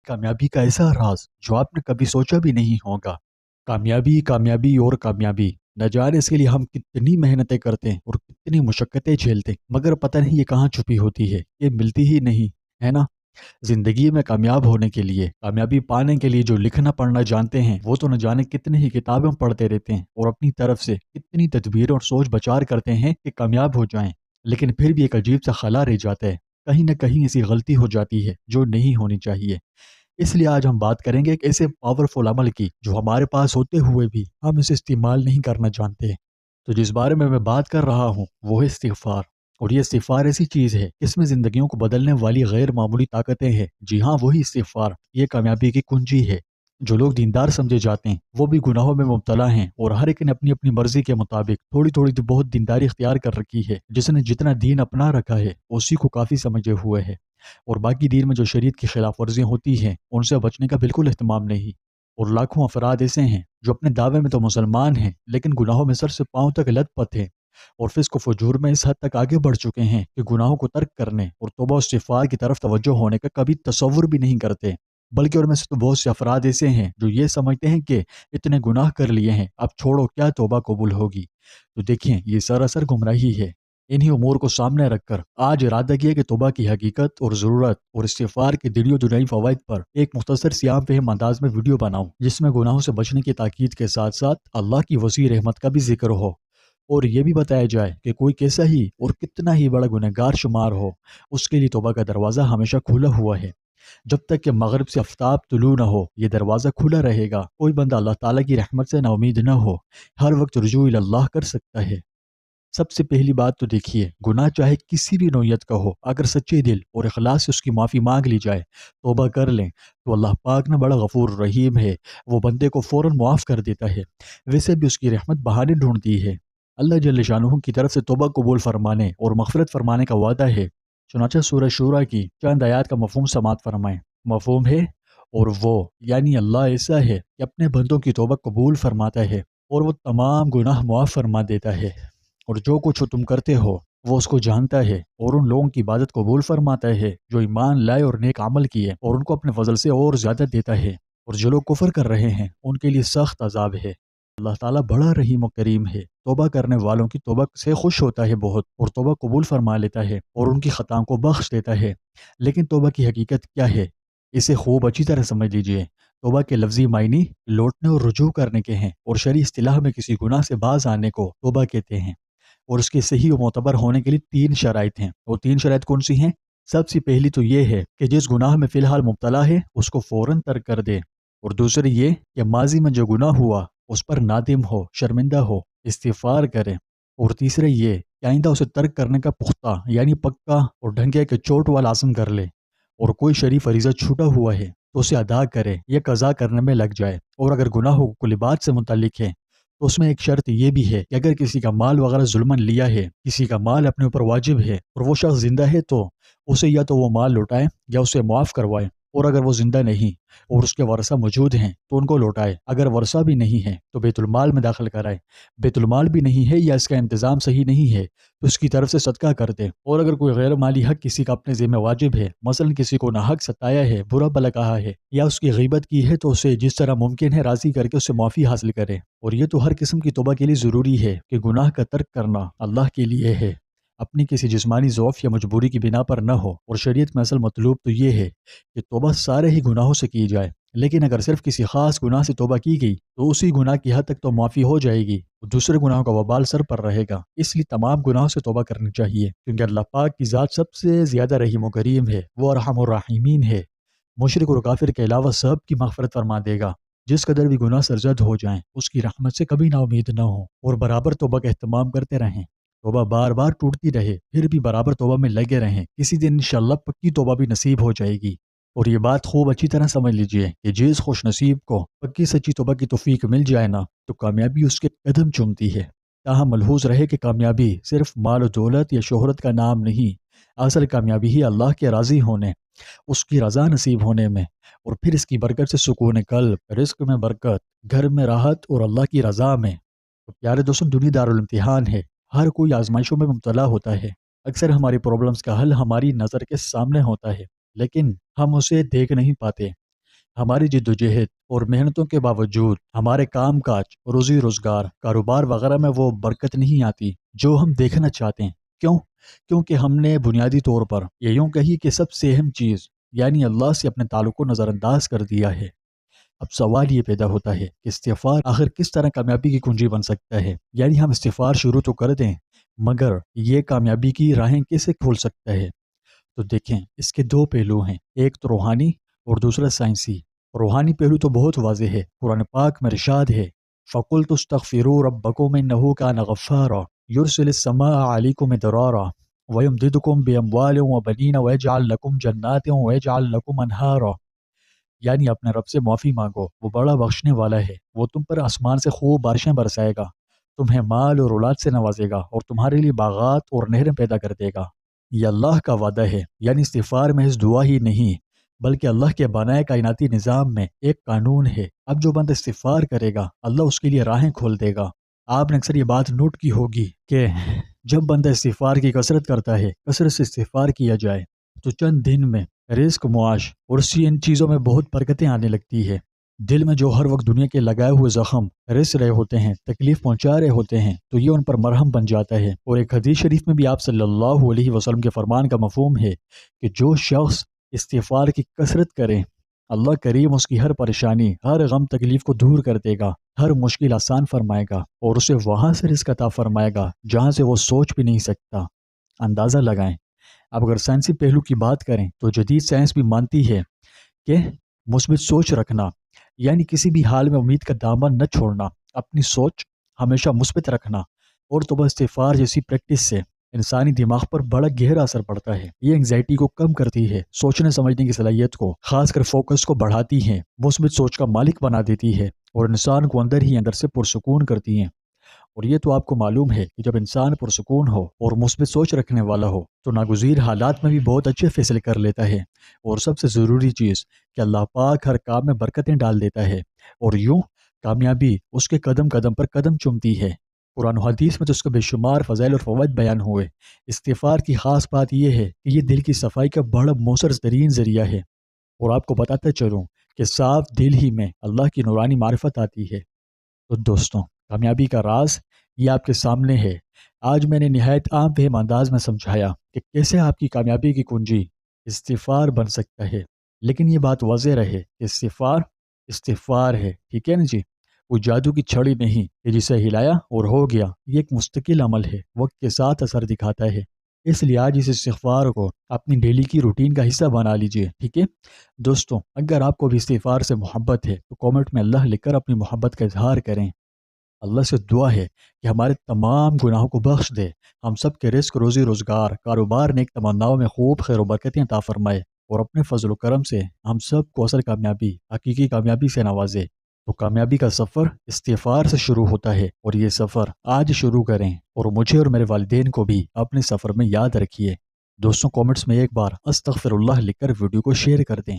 کامیابی کا ایسا راز جو آپ نے کبھی سوچا بھی نہیں ہوگا۔ کامیابی، کامیابی اور کامیابی، نہ جانے اس کے لیے ہم کتنی محنتیں کرتے ہیں اور کتنی مشقتیں جھیلتے ہیں، مگر پتہ نہیں یہ کہاں چھپی ہوتی ہے، یہ ملتی ہی نہیں ہے نا۔ زندگی میں کامیاب ہونے کے لیے، کامیابی پانے کے لیے جو لکھنا پڑھنا جانتے ہیں وہ تو نہ جانے کتنے ہی کتابیں پڑھتے رہتے ہیں اور اپنی طرف سے کتنی تدبیر اور سوچ بچار کرتے ہیں کہ کامیاب ہو جائیں، لیکن پھر بھی ایک عجیب سا خلا رہ جاتا ہے، کہیں نہ کہیں ایسی غلطی ہو جاتی ہے جو نہیں ہونی چاہیے۔ اس لیے آج ہم بات کریں گے ایک ایسے پاورفل عمل کی جو ہمارے پاس ہوتے ہوئے بھی ہم اسے استعمال نہیں کرنا جانتے۔ تو جس بارے میں بات کر رہا ہوں وہ ہے استغفار۔ اور یہ استغفار ایسی چیز ہے اس میں زندگیوں کو بدلنے والی غیر معمولی طاقتیں ہیں۔ جی ہاں، وہی استغفار یہ کامیابی کی کنجی ہے۔ جو لوگ دیندار سمجھے جاتے ہیں وہ بھی گناہوں میں مبتلا ہیں، اور ہر ایک نے اپنی اپنی مرضی کے مطابق تھوڑی تھوڑی تو بہت دینداری اختیار کر رکھی ہے۔ جس نے جتنا دین اپنا رکھا ہے اسی کو کافی سمجھے ہوئے ہے، اور باقی دین میں جو شریعت کی خلاف ورزیاں ہوتی ہیں ان سے بچنے کا بالکل اہتمام نہیں۔ اور لاکھوں افراد ایسے ہیں جو اپنے دعوے میں تو مسلمان ہیں لیکن گناہوں میں سر سے پاؤں تک لت پت ہیں، اور فسق و فجور میں اس حد تک آگے بڑھ چکے ہیں کہ گناہوں کو ترک کرنے اور توبہ و استغفار کی طرف توجہ ہونے کا کبھی تصور بھی نہیں کرتے۔ بلکہ اور میں سے تو بہت سے افراد ایسے ہیں جو یہ سمجھتے ہیں کہ اتنے گناہ کر لیے ہیں، اب چھوڑو کیا توبہ قبول ہوگی۔ تو دیکھیں، یہ سراسر گمراہی ہے۔ انہی امور کو سامنے رکھ کر آج ارادہ کیا کہ توبہ کی حقیقت اور ضرورت اور استغفار کے دلی و دنیائی فوائد پر ایک مختصر سی عام فہم انداز میں ویڈیو بناؤں، جس میں گناہوں سے بچنے کی تاکید کے ساتھ ساتھ اللہ کی وسیع رحمت کا بھی ذکر ہو، اور یہ بھی بتایا جائے کہ کوئی کیسا ہی اور کتنا ہی بڑا گنہگار شمار ہو، اس کے لیے توبہ کا دروازہ ہمیشہ کھلا ہوا ہے۔ جب تک کہ مغرب سے آفتاب طلوع نہ ہو یہ دروازہ کھلا رہے گا۔ کوئی بندہ اللہ تعالیٰ کی رحمت سے نا امید نہ ہو، ہر وقت رجوع اللہ کر سکتا ہے۔ سب سے پہلی بات تو دیکھیے، گناہ چاہے کسی بھی نوعیت کا ہو، اگر سچے دل اور اخلاص سے اس کی معافی مانگ لی جائے، توبہ کر لیں، تو اللہ پاک نہ بڑا غفور رحیم ہے، وہ بندے کو فوراً معاف کر دیتا ہے۔ ویسے بھی اس کی رحمت بہانے ڈھونڈتی ہے۔ اللہ جل شانہ کی طرف سے توبہ قبول فرمانے اور مغفرت فرمانے کا وعدہ ہے۔ چنانچہ سورہ شورى کی چند آیات کا مفہوم سماعت فرمائیں۔ مفہوم ہے، اور وہ یعنی اللہ ایسا ہے کہ اپنے بندوں کی توبہ قبول فرماتا ہے اور وہ تمام گناہ معاف فرما دیتا ہے، اور جو کچھ تم کرتے ہو وہ اس کو جانتا ہے، اور ان لوگوں کی عبادت قبول فرماتا ہے جو ایمان لائے اور نیک عمل کیے، اور ان کو اپنے فضل سے اور زیادہ دیتا ہے، اور جو لوگ کفر کر رہے ہیں ان کے لیے سخت عذاب ہے۔ اللہ تعالیٰ بڑا رحیم و کریم ہے، توبہ کرنے والوں کی توبہ سے خوش ہوتا ہے بہت، اور توبہ قبول فرما لیتا ہے اور ان کی خطاؤں کو بخش دیتا ہے۔ لیکن توبہ کی حقیقت کیا ہے، اسے خوب اچھی طرح سمجھ لیجئے۔ توبہ کے لفظی معنی لوٹنے اور رجوع کرنے کے ہیں، اور شرعی اصطلاح میں کسی گناہ سے باز آنے کو توبہ کہتے ہیں، اور اس کے صحیح و معتبر ہونے کے لیے 3 شرائط ہیں۔ وہ 3 شرائط کون سی ہیں؟ سب سے پہلی تو یہ ہے کہ جس گناہ میں فی الحال مبتلا ہے اس کو فوراً ترک کر دے، اور دوسری یہ کہ ماضی میں جو گناہ ہوا اس پر نادم ہو، شرمندہ ہو، استغفار کرے، اور تیسرے یہ کہ آئندہ اسے ترک کرنے کا پختہ یعنی پکا اور ڈھنگے کے چوٹ والا عزم کر لے، اور کوئی شرعی فریضہ چھوٹا ہوا ہے تو اسے ادا کرے یا قضا کرنے میں لگ جائے۔ اور اگر گناہوں کو لباس سے متعلق ہے تو اس میں ایک شرط یہ بھی ہے کہ اگر کسی کا مال وغیرہ ظلماً لیا ہے، کسی کا مال اپنے اوپر واجب ہے اور وہ شخص زندہ ہے، تو اسے یا تو وہ مال لوٹائے یا اسے معاف کروائے، اور اگر وہ زندہ نہیں اور اس کے ورثہ موجود ہیں تو ان کو لوٹائے، اگر ورثہ بھی نہیں ہے تو بیت المال میں داخل کرائے، بیت المال بھی نہیں ہے یا اس کا انتظام صحیح نہیں ہے تو اس کی طرف سے صدقہ کر دے، اور اگر کوئی غیر مالی حق کسی کا اپنے ذمہ واجب ہے، مثلا کسی کو ناحق ستایا ہے، برا بھلا کہا ہے یا اس کی غیبت کی ہے، تو اسے جس طرح ممکن ہے راضی کر کے اس سے معافی حاصل کرے۔ اور یہ تو ہر قسم کی توبہ کے لیے ضروری ہے کہ گناہ کا ترک کرنا اللہ کے لیے ہے، اپنی کسی جسمانی ضعف یا مجبوری کی بنا پر نہ ہو۔ اور شریعت میں اصل مطلوب تو یہ ہے کہ توبہ سارے ہی گناہوں سے کی جائے، لیکن اگر صرف کسی خاص گناہ سے توبہ کی گئی تو اسی گناہ کی حد تک تو معافی ہو جائے گی، اور دوسرے گناہوں کا وبال سر پر رہے گا۔ اس لیے تمام گناہوں سے توبہ کرنی چاہیے، کیونکہ اللہ پاک کی ذات سب سے زیادہ رحیم و کریم ہے، وہ ارحم الراحمین ہے۔ مشرک اور کافر کے علاوہ سب کی مغفرت فرما دے گا۔ جس قدر بھی گناہ سرزد ہو جائیں اس کی رحمت سے کبھی نا امید نہ ہو، اور برابر توبہ کا اہتمام کرتے رہیں۔ توبہ بار بار ٹوٹتی رہے پھر بھی برابر توبہ میں لگے رہیں، کسی دن انشاءاللہ پکی توبہ بھی نصیب ہو جائے گی۔ اور یہ بات خوب اچھی طرح سمجھ لیجئے کہ جس خوش نصیب کو پکی سچی توبہ کی توفیق مل جائے نا، تو کامیابی اس کے قدم چومتی ہے۔ تاہم ملحوظ رہے کہ کامیابی صرف مال و دولت یا شہرت کا نام نہیں، اصل کامیابی ہی اللہ کے راضی ہونے، اس کی رضا نصیب ہونے میں، اور پھر اس کی برکت سے سکون قلب، رزق میں برکت، گھر میں راحت اور اللہ کی رضا میں۔ تو پیارے دوستوں، دنیا دارالامتحان ہے، ہر کوئی آزمائشوں میں مبتلا ہوتا ہے۔ اکثر ہماری پرابلمز کا حل ہماری نظر کے سامنے ہوتا ہے لیکن ہم اسے دیکھ نہیں پاتے۔ ہماری جدوجہد اور محنتوں کے باوجود ہمارے کام کاج، روزی روزگار، کاروبار وغیرہ میں وہ برکت نہیں آتی جو ہم دیکھنا چاہتے ہیں۔ کیوں؟ کیونکہ ہم نے بنیادی طور پر یہ یوں کہی کہ سب سے اہم چیز یعنی اللہ سے اپنے تعلق کو نظر انداز کر دیا ہے۔ اب سوال یہ پیدا ہوتا ہے کہ استغفار آخر کس طرح کامیابی کی کنجی بن سکتا ہے؟ یعنی ہم استغفار شروع تو کر دیں، مگر یہ کامیابی کی راہیں کیسے کھول سکتا ہے؟ تو دیکھیں، اس کے دو پہلو ہیں، ایک تو روحانی اور دوسرا سائنسی۔ روحانی پہلو تو بہت واضح ہے، قرآن پاک میں ارشاد ہے فَقُلْتُ اسْتَغْفِرُوا رَبَّكُمْ إِنَّهُ كَانَ غَفَّارًا يُرْسِلِ السَّمَاءَ عَلَيْكُمْ مِدْرَارًا وَيُمْدِدْكُمْ بِأَمْوَالٍ وَبَنِينَ وَيَجْعَلْ لَكُمْ جَنَّاتٍ وَيَجْعَلْ لَكُمْ أَنْهَارًا۔ یعنی اپنے رب سے معافی مانگو، وہ بڑا بخشنے والا ہے، وہ تم پر آسمان سے خوب بارشیں برسائے گا، تمہیں مال اور اولاد سے نوازے گا اور تمہارے لیے باغات اور نہریں پیدا کر دے گا۔ یہ اللہ کا وعدہ ہے، یعنی استغفار محض دعا ہی نہیں بلکہ اللہ کے بنائے کائناتی نظام میں ایک قانون ہے۔ اب جو بندہ استغفار کرے گا اللہ اس کے لیے راہیں کھول دے گا۔ آپ نے اکثر یہ بات نوٹ کی ہوگی کہ جب بندہ استغفار کی کثرت کرتا ہے، کثرت سے استغفار کیا جائے تو چند دن میں رزق، معاش اور ان چیزوں میں بہت برکتیں آنے لگتی ہے۔ دل میں جو ہر وقت دنیا کے لگائے ہوئے زخم رس رہے ہوتے ہیں، تکلیف پہنچا رہے ہوتے ہیں، تو یہ ان پر مرہم بن جاتا ہے۔ اور ایک حدیث شریف میں بھی آپ صلی اللہ علیہ وسلم کے فرمان کا مفہوم ہے کہ جو شخص استغفار کی کثرت کرے اللہ کریم اس کی ہر پریشانی، ہر غم تکلیف کو دور کر دے گا، ہر مشکل آسان فرمائے گا اور اسے وہاں سے رزق عطا فرمائے گا جہاں سے وہ سوچ بھی نہیں سکتا۔ اندازہ لگائیں، اب اگر سائنسی پہلو کی بات کریں تو جدید سائنس بھی مانتی ہے کہ مثبت سوچ رکھنا یعنی کسی بھی حال میں امید کا دامن نہ چھوڑنا، اپنی سوچ ہمیشہ مثبت رکھنا اور توبہ استغفار جیسی پریکٹس سے انسانی دماغ پر بڑا گہرا اثر پڑتا ہے۔ یہ انگزائٹی کو کم کرتی ہے، سوچنے سمجھنے کی صلاحیت کو، خاص کر فوکس کو بڑھاتی ہے، مثبت سوچ کا مالک بنا دیتی ہے اور انسان کو اندر ہی اندر سے پرسکون کرتی ہیں۔ اور یہ تو آپ کو معلوم ہے کہ جب انسان پرسکون ہو اور مثبت سوچ رکھنے والا ہو تو ناگزیر حالات میں بھی بہت اچھے فیصلے کر لیتا ہے، اور سب سے ضروری چیز کہ اللہ پاک ہر کام میں برکتیں ڈال دیتا ہے اور یوں کامیابی اس کے قدم قدم پر قدم چومتی ہے۔ قرآن و حدیث میں تو اس کے بے شمار فضائل اور فوائد بیان ہوئے۔ استغفار کی خاص بات یہ ہے کہ یہ دل کی صفائی کا بڑا مؤثر ترین ذریعہ ہے، اور آپ کو بتاتا چلوں کہ صاف دل ہی میں اللہ کی نورانی معرفت آتی ہے۔ تو دوستوں، کامیابی کا راز یہ آپ کے سامنے ہے۔ آج میں نے نہایت عام فہم انداز میں سمجھایا کہ کیسے آپ کی کامیابی کی کنجی استغفار بن سکتا ہے، لیکن یہ بات واضح رہے کہ استغفار ہے، ٹھیک ہے نا جی؟ وہ جادو کی چھڑی نہیں کہ جسے ہلایا اور ہو گیا، یہ ایک مستقل عمل ہے، وقت کے ساتھ اثر دکھاتا ہے۔ اس لیے آج اس استغفار کو اپنی ڈیلی کی روٹین کا حصہ بنا لیجئے، ٹھیک ہے دوستوں؟ اگر آپ کو بھی استغفار سے محبت ہے تو کامنٹ میں اللہ لکھ کر اپنی محبت کا اظہار کریں۔ اللہ سے دعا ہے کہ ہمارے تمام گناہوں کو بخش دے، ہم سب کے رزق، روزی روزگار، کاروبار، نیک تمناؤں میں خوب خیر و برکتیں عطا فرمائے، اور اپنے فضل و کرم سے ہم سب کو اصل کامیابی، حقیقی کامیابی سے نوازے۔ تو کامیابی کا سفر استغفار سے شروع ہوتا ہے، اور یہ سفر آج شروع کریں، اور مجھے اور میرے والدین کو بھی اپنے سفر میں یاد رکھیے۔ دوستوں، کامنٹس میں ایک بار استغفر اللہ لکھ کر ویڈیو کو شیئر کر دیں۔